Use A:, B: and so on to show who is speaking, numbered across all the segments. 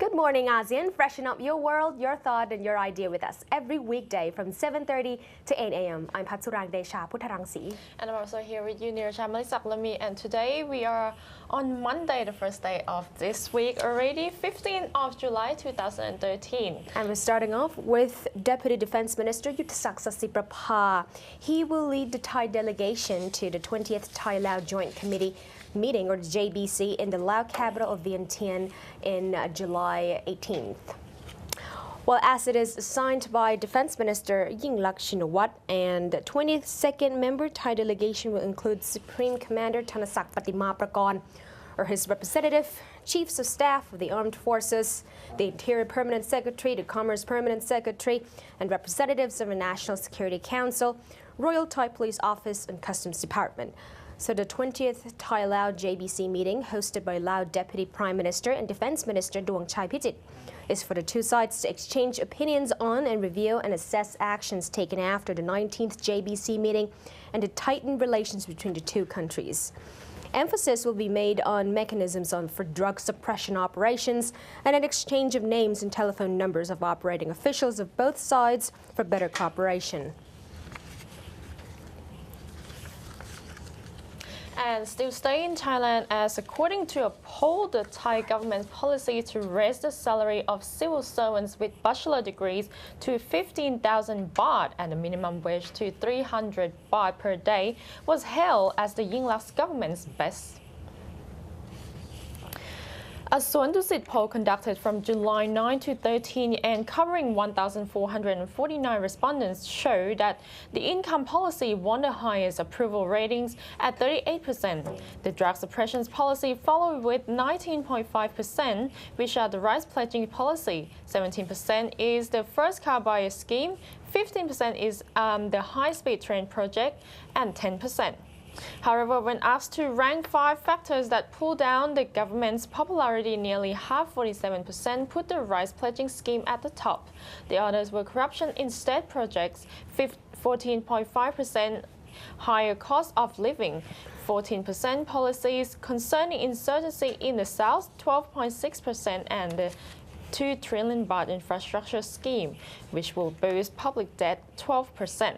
A: Good morning, ASEAN. Freshen up your world, your thought, and your idea with us every weekday from 7:30 to 8 a.m. I'm Patsurang Desha Putharangsi.
B: And I'm also here with you, Nirja Malisaklami. And today we are on Monday, the first day of this week already, 15th of July 2013.
A: And we're starting off with Deputy Defense Minister Yuthsak Sasiprapha. He will lead the Thai delegation to the 20th Thai-Lao Joint Committee meeting, or the JBC, in the Lao capital of Vientiane in July 18th. Well, as it is signed by Defense Minister Yingluck Shinawatra, and the 22nd member Thai delegation will include Supreme Commander Thanasak Patimaprakon, or his representative, Chiefs of Staff of the Armed Forces, the Interior Permanent Secretary, the Commerce Permanent Secretary, and representatives of the National Security Council, Royal Thai Police Office, and Customs Department. So the 20th Thai-Lao JBC meeting, hosted by Lao Deputy Prime Minister and Defense Minister Duongchai Phichit, is for the two sides to exchange opinions on and review and assess actions taken after the 19th JBC meeting and to tighten relations between the two countries. Emphasis will be made on mechanisms for drug suppression operations and an exchange of names and telephone numbers of operating officials of both sides for better cooperation.
B: And still stay in Thailand, as according to a poll, the Thai government's policy to raise the salary of civil servants with bachelor degrees to 15,000 baht and the minimum wage to 300 baht per day was hailed as the Yingluck's government's best. A Suandusit poll conducted from July 9 to 13 and covering 1,449 respondents showed that the income policy won the highest approval ratings at 38%. The drug suppression policy followed with 19.5%, which are the rice pledging policy. 17% is the first car buyer scheme, 15% is the high-speed train project, and 10%. However, when asked to rank 5 factors that pull down the government's popularity, nearly half, 47%, put the rice pledging scheme at the top. The others were corruption in state projects, 14.5%, higher cost of living, 14%, policies concerning insurgency in the south, 12.6%, and the 2 trillion baht infrastructure scheme, which will boost public debt, 12%.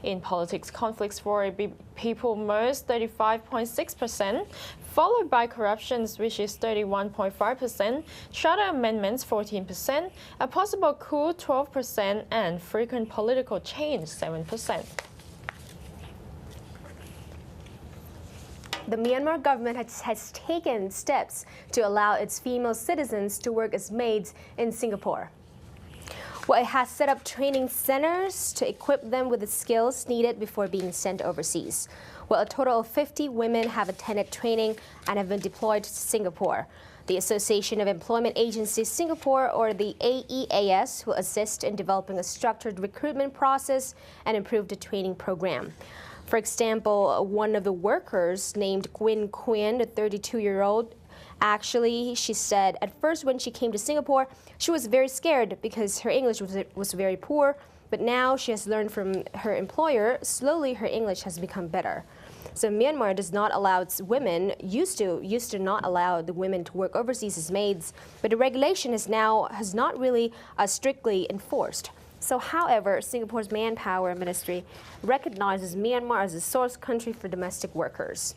B: In politics, conflicts for people most, 35.6%, followed by corruptions, which is 31.5%, charter amendments, 14%, a possible coup, 12%, and frequent political change, 7%.
A: The Myanmar government has taken steps to allow its female citizens to work as maids in Singapore. Well, it has set up training centers to equip them with the skills needed before being sent overseas. Well, a total of 50 women have attended training and have been deployed to Singapore. The Association of Employment Agencies Singapore, or the AEAS, will assist in developing a structured recruitment process and improve the training program. For example, one of the workers, named Gwyn Quinn, a 32-year-old, actually, she said at first when she came to Singapore, she was very scared because her English was very poor, but now she has learned from her employer. Slowly, her English has become better. So Myanmar does not allow its women, used to not allow the women to work overseas as maids, but the regulation has not really strictly enforced. So, however, Singapore's Manpower Ministry recognizes Myanmar as a source country for domestic workers.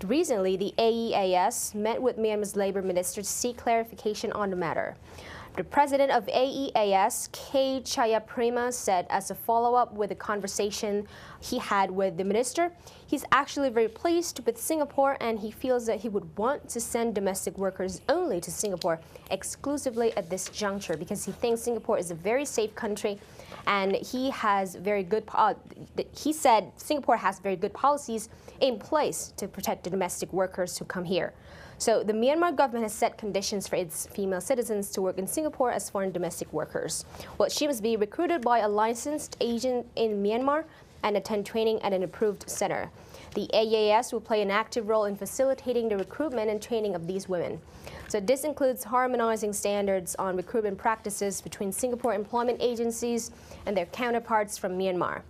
A: Recently, the AEAS met with Myanmar's Labour Minister to seek clarification on the matter. The president of AEAS, K. Chayaprima, said as a follow-up with a conversation he had with the minister, he's actually very pleased with Singapore and he feels that he would want to send domestic workers only to Singapore exclusively at this juncture because he thinks Singapore is a very safe country and he said Singapore has very good policies in place to protect the domestic workers who come here. So the Myanmar government has set conditions for its female citizens to work in Singapore as foreign domestic workers. Well, she must be recruited by a licensed agent in Myanmar and attend training at an approved center. The AEAS will play an active role in facilitating the recruitment and training of these women. So this includes harmonizing standards on recruitment practices between Singapore employment agencies and their counterparts from Myanmar.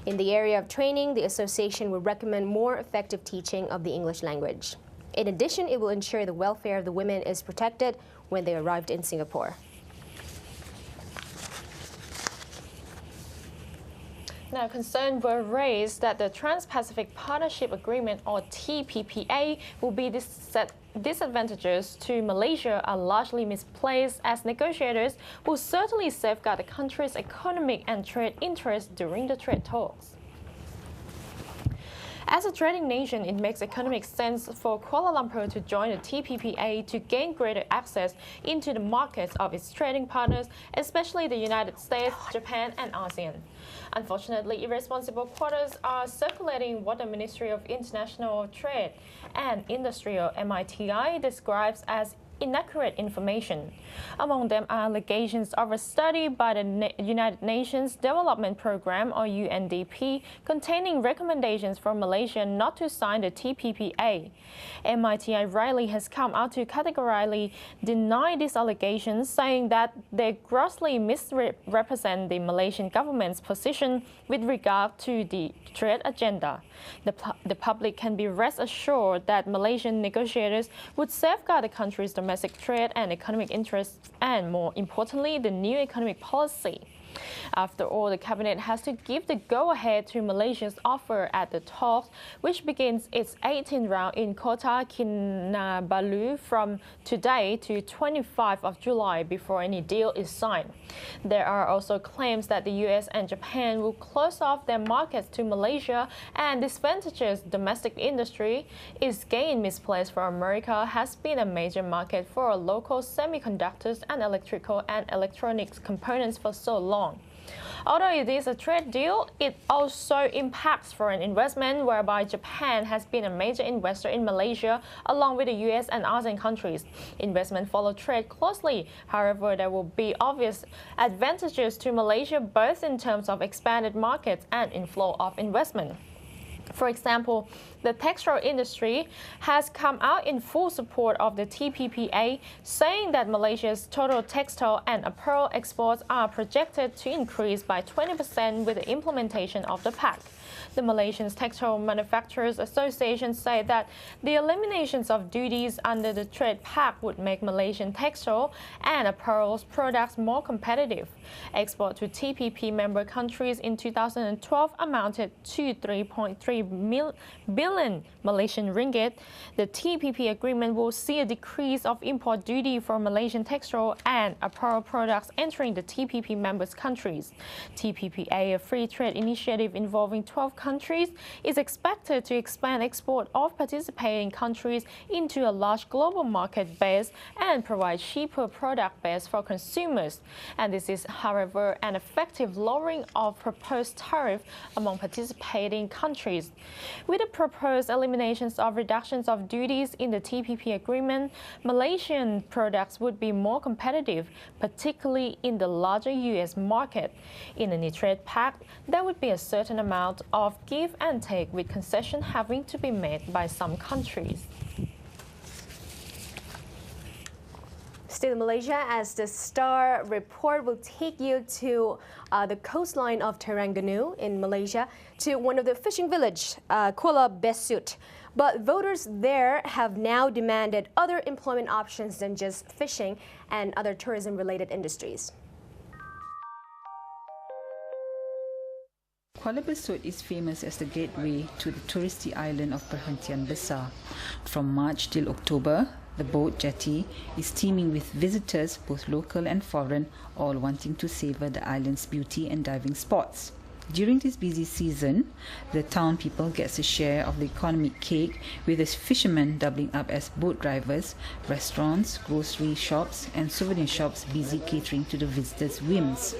A: In the area of training, the association will recommend more effective teaching of the English language. In addition, it will ensure the welfare of the women is protected when they arrived in Singapore.
B: Now, concerns were raised that the Trans-Pacific Partnership Agreement, or TPPA, will be disadvantages to Malaysia are largely misplaced, as negotiators will certainly safeguard the country's economic and trade interests during the trade talks. As a trading nation, it makes economic sense for Kuala Lumpur to join the TPPA to gain greater access into the markets of its trading partners, especially the United States, Japan, and ASEAN. Unfortunately, irresponsible quarters are circulating what the Ministry of International Trade and Industry, or MITI, describes as inaccurate information. Among them are allegations of a study by the United Nations Development Programme, or UNDP, containing recommendations for Malaysia not to sign the TPPA. MITI rightly has come out to categorically deny these allegations, saying that they grossly misrepresent the Malaysian government's position with regard to the trade agenda. The public can be rest assured that Malaysian negotiators would safeguard the country's domestic trade and economic interests, and more importantly, the new economic policy. After all, the cabinet has to give the go-ahead to Malaysia's offer at the talks, which begins its 18th round in Kota Kinabalu from today to 25th of July before any deal is signed. There are also claims that the US and Japan will close off their markets to Malaysia and disadvantages domestic industry. Its gain misplaced for America has been a major market for local semiconductors and electrical and electronics components for so long. Although it is a trade deal, it also impacts foreign investment, whereby Japan has been a major investor in Malaysia, along with the US and ASEAN countries. Investment follow trade closely. However, there will be obvious advantages to Malaysia, both in terms of expanded markets and inflow of investment. For example, the textile industry has come out in full support of the TPPA, saying that Malaysia's total textile and apparel exports are projected to increase by 20% with the implementation of the pact. The Malaysian Textile Manufacturers Association say that the eliminations of duties under the trade pact would make Malaysian textile and apparel products more competitive. Export to TPP member countries in 2012 amounted to 3.3 billion Malaysian ringgit. The TPP agreement will see a decrease of import duty for Malaysian textile and apparel products entering the TPP members countries. TPPA, a free trade initiative involving 12 countries, is expected to expand export of participating countries into a large global market base and provide cheaper product base for consumers. And this is, however, an effective lowering of proposed tariff among participating countries. With the proposed eliminations of reductions of duties in the TPP agreement, Malaysian products would be more competitive, particularly in the larger US market. In the trade pact, there would be a certain amount of give and take, with concession having to be made by some countries.
A: Still in Malaysia, as the Star report will take you to the coastline of Terengganu in Malaysia, to one of the fishing village, Kuala Besut. But voters there have now demanded other employment options than just fishing and other tourism-related industries.
C: Kuala Besut is famous as the gateway to the touristy island of Perhentian Besar. From March till October, the boat jetty is teeming with visitors, both local and foreign, all wanting to savour the island's beauty and diving spots. During this busy season, the town people gets a share of the economic cake, with the fishermen doubling up as boat drivers, restaurants, grocery shops and souvenir shops busy catering to the visitors' whims.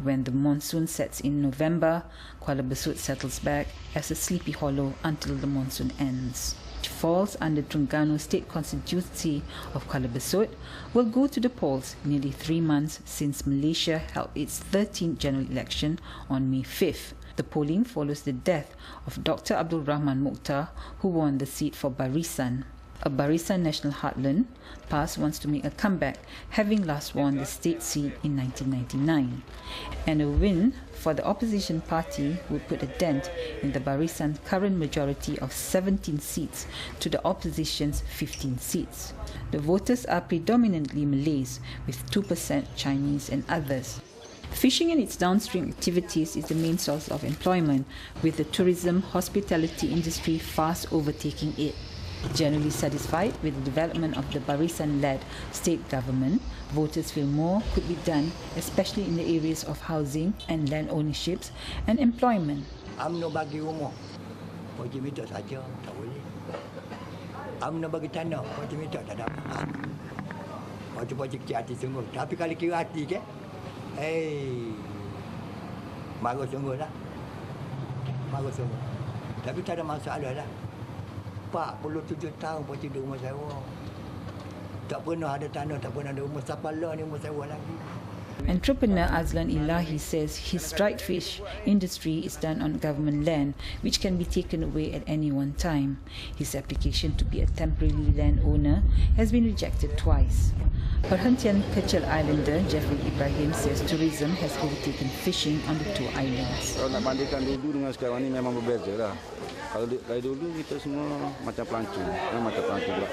C: When the monsoon sets in November, Kuala Besut settles back as a sleepy hollow until the monsoon ends. Which falls under Terengganu State Constituency of Kuala Besut, will go to the polls nearly 3 months since Malaysia held its 13th general election on May 5th. The polling follows the death of Dr. Abdul Rahman Mokhtar, who won the seat for Barisan. A Barisan National heartland, PAS wants to make a comeback, having last won the state seat in 1999. And a win for the opposition party would put a dent in the Barisan current majority of 17 seats to the opposition's 15 seats. The voters are predominantly Malays, with 2% Chinese and others. Fishing and its downstream activities is the main source of employment, with the tourism hospitality industry fast overtaking it. Generally satisfied with the development of the Barisan-led state government, voters feel more could be done, especially in the areas of housing and land ownerships and employment.
D: UMNO bagi rumah, wajib minta saja, tak boleh. UMNO bagi tanah, wajib minta tak dapat. Wajib kecil hati sungguh. Tapi kalau kira hati ke, marah sungguh lah. Marah sungguh. Tapi tak ada masalah lah. 47 tahun pun tidur rumah sewa. Tak pernah ada tanah, tak pernah ada rumah. Siapa lah ni rumah sewa lagi.
C: Entrepreneur Azlan Ilahi says his dried fish industry is done on government land, which can be taken away at any one time. His application to be a temporary landowner has been rejected twice. Perhentian Kecil Islander Jeffrey Ibrahim says tourism has overtaken fishing on the two islands.
E: Kalau nak bandingkan dulu dengan sekarang ni memang berbeza lah. Kalau dari dulu kita semua macam pelancong,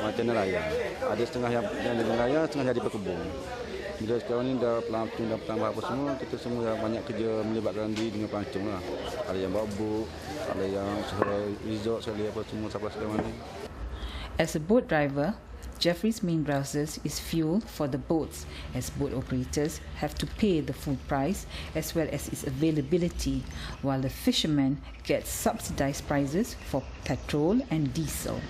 E: macam nelayan. Ada setengah yang di nelayan, setengah jadi berkebun. Bila sekarang ni dah pelancong dah bertambah apa semua, kita semua dah banyak kerja melibatkan diri dengan pelancong lah. Ada yang bawa bot, ada yang resort sekali apa semua sampai sekarang ni.
C: As a boat driver, Jeffrey's main browsers is fuel for the boats, as boat operators have to pay the full price as well as its availability, while the fishermen get subsidized prices for petrol and diesel.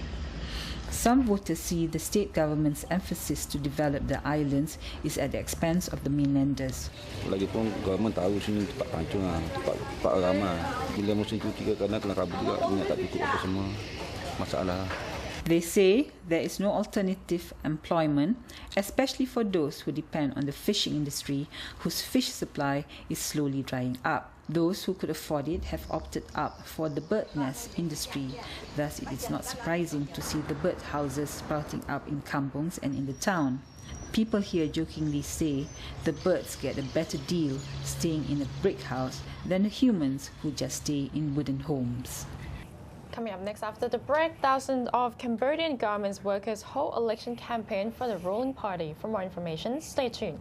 C: Some voters see the state government's emphasis to develop the islands is at the expense of the mainlanders.
E: Lagipun government tahu sini tempat pelancong lah, tempat ramai. Bila musim cuti kadang kena kabut juga, minyak tak cukup apa semua, masalah.
C: They say there is no alternative employment, especially for those who depend on the fishing industry, whose fish supply is slowly drying up. Those who could afford it have opted up for the bird nest industry. Thus, it is not surprising to see the bird houses sprouting up in kampungs and in the town. People here jokingly say the birds get a better deal staying in a brick house than the humans who just stay in wooden homes.
B: Coming up next after the break, thousands of Cambodian garments workers hold election campaign for the ruling party. For more information, stay tuned.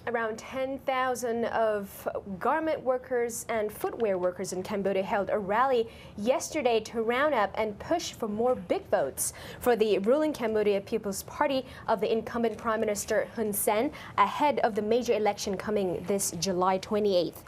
A: Around 10,000 of garment workers and footwear workers in Cambodia held a rally yesterday to round up and push for more big votes for the ruling Cambodia People's Party of the incumbent Prime Minister Hun Sen ahead of the major election coming this July 28th.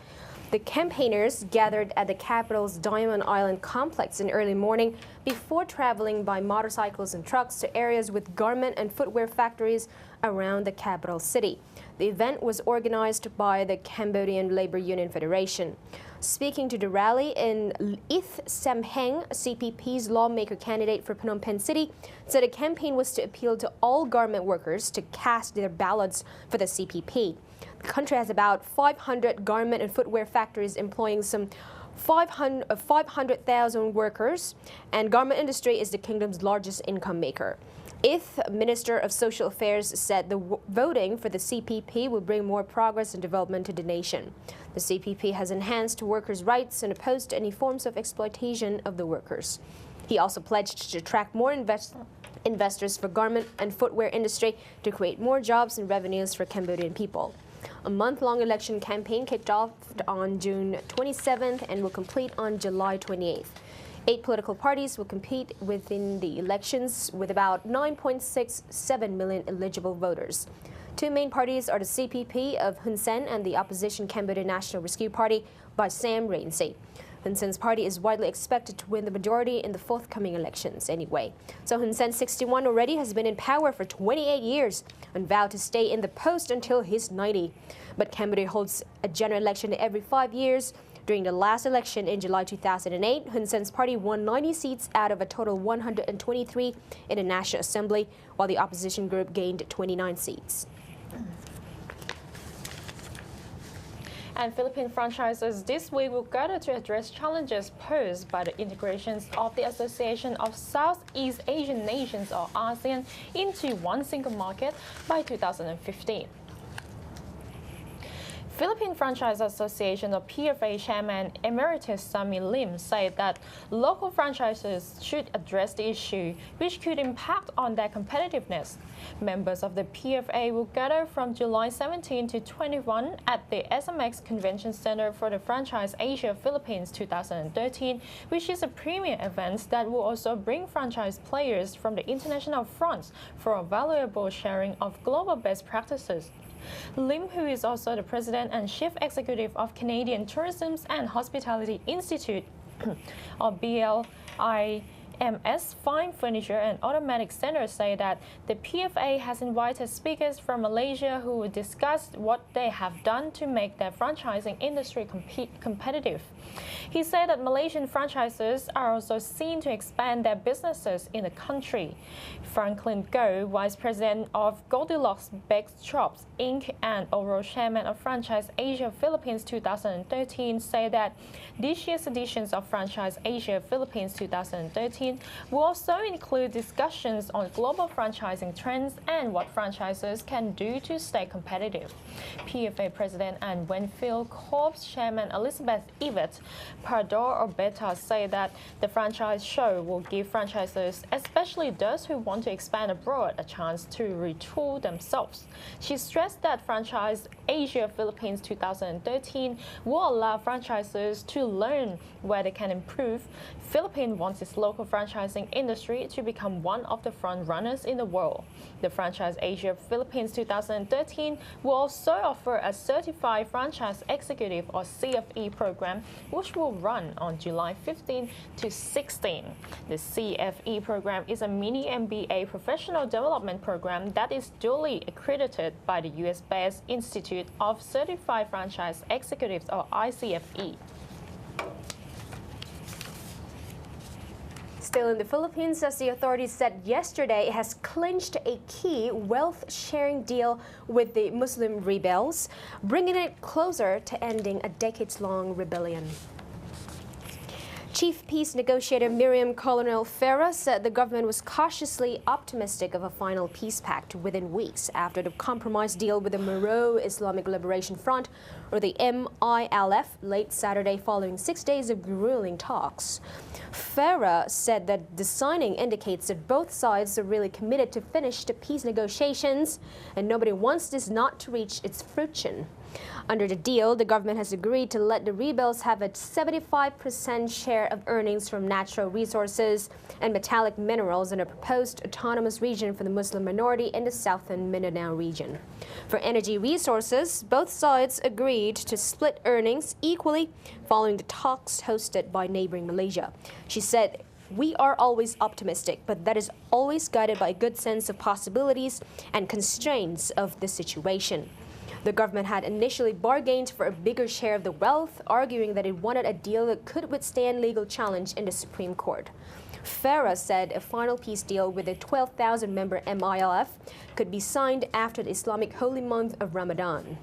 A: The campaigners gathered at the capital's Diamond Island complex in early morning before traveling by motorcycles and trucks to areas with garment and footwear factories around the capital city. The event was organized by the Cambodian Labor Union Federation. Speaking to the rally in Ith Samheng, CPP's lawmaker candidate for Phnom Penh City, said the campaign was to appeal to all garment workers to cast their ballots for the CPP. The country has about 500 garment and footwear factories employing some 500,000 workers, and garment industry is the kingdom's largest income maker. Ith, Minister of Social Affairs, said the voting for the CPP will bring more progress and development to the nation. The CPP has enhanced workers' rights and opposed any forms of exploitation of the workers. He also pledged to attract more investors for garment and footwear industry to create more jobs and revenues for Cambodian people. A month-long election campaign kicked off on June 27th and will complete on July 28th. 8 political parties will compete within the elections with about 9.67 million eligible voters. 2 main parties are the CPP of Hun Sen and the opposition Cambodia National Rescue Party by Sam Rainsy. Hun Sen's party is widely expected to win the majority in the forthcoming elections anyway. So Hun Sen, 61, already has been in power for 28 years and vowed to stay in the post until he's 90. But Cambodia holds a general election every 5 years. During the last election in July 2008, Hun Sen's party won 90 seats out of a total 123 in the National Assembly, while the opposition group gained 29 seats.
B: And Philippine franchises this week will gather to address challenges posed by the integrations of the Association of Southeast Asian Nations, or ASEAN, into one single market by 2015. Philippine Franchise Association, or PFA chairman Emeritus Sammy Lim, said that local franchises should address the issue, which could impact on their competitiveness. Members of the PFA will gather from July 17 to 21 at the SMX Convention Center for the Franchise Asia Philippines 2013, which is a premier event that will also bring franchise players from the international fronts for a valuable sharing of global best practices. Lim, who is also the president and chief executive of Canadian Tourism and Hospitality Institute, or BLIMS Fine Furniture and Automatic Center, say that the PFA has invited speakers from Malaysia who will discuss what they have done to make their franchising industry competitive. He said that Malaysian franchises are also seen to expand their businesses in the country. Franklin Goh, vice president of Goldilocks Baked Shops Inc. and overall chairman of Franchise Asia Philippines 2013, said that this year's editions of Franchise Asia Philippines 2013 will also include discussions on global franchising trends and what franchises can do to stay competitive. PFA president and Wenfield Corp chairman Elizabeth Yvette Pardor-Obeta say that the franchise show will give franchises, especially those who want to expand abroad, a chance to retool themselves. She stressed that Franchise Asia Philippines 2013 will allow franchises to learn where they can improve. Philippines wants its local franchising industry to become one of the front runners in the world. The Franchise Asia Philippines 2013 will also offer a Certified Franchise Executive, or CFE program, which will run on July 15 to 16. The CFE program is a mini MBA professional development program that is duly accredited by the US-based Institute of Certified Franchise Executives, or ICFE.
A: Still in the Philippines, as the authorities said yesterday, it has clinched a key wealth-sharing deal with the Muslim rebels, bringing it closer to ending a decades-long rebellion. Chief Peace Negotiator Miriam Colonel Farah said the government was cautiously optimistic of a final peace pact within weeks after the compromise deal with the Moro Islamic Liberation Front, or the MILF, late Saturday following 6 days of grueling talks. Farah said that the signing indicates that both sides are really committed to finish the peace negotiations, and nobody wants this not to reach its fruition. Under the deal, the government has agreed to let the rebels have a 75% share of earnings from natural resources and metallic minerals in a proposed autonomous region for the Muslim minority in the southern Mindanao region. For energy resources, both sides agreed to split earnings equally following the talks hosted by neighboring Malaysia. She said, "We are always optimistic, but that is always guided by a good sense of possibilities and constraints of the situation." The government had initially bargained for a bigger share of the wealth, arguing that it wanted a deal that could withstand legal challenge in the Supreme Court. Farah said a final peace deal with a 12,000-member MILF could be signed after the Islamic holy month of Ramadan.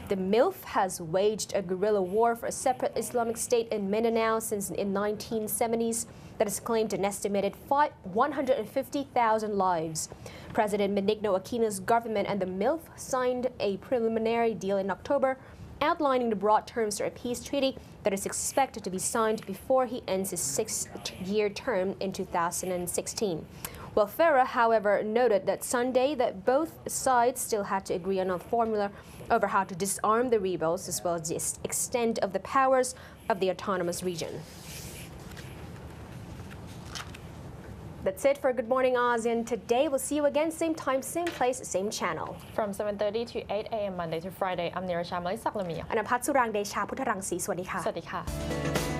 A: The MILF has waged a guerrilla war for a separate Islamic state in Mindanao since the 1970s that has claimed an estimated 150,000 lives. President Benigno Aquino's government and the MILF signed a preliminary deal in October, outlining the broad terms for a peace treaty that is expected to be signed before he ends his 6-year term in 2016. Well, Farah, however, noted that Sunday that both sides still had to agree on a formula over how to disarm the rebels, as well as the extent of the powers of the autonomous region. That's it for Good Morning ASEAN today. We'll see you again, same time, same place, same channel.
B: From 7:30 to 8 a.m. Monday to Friday, I'm Nirasha Malisak Lamia.
A: อนันต์พัฒน์สุรางเดชาพุทธรังสีสวัสดีค่ะ
B: สวัสดีค่ะ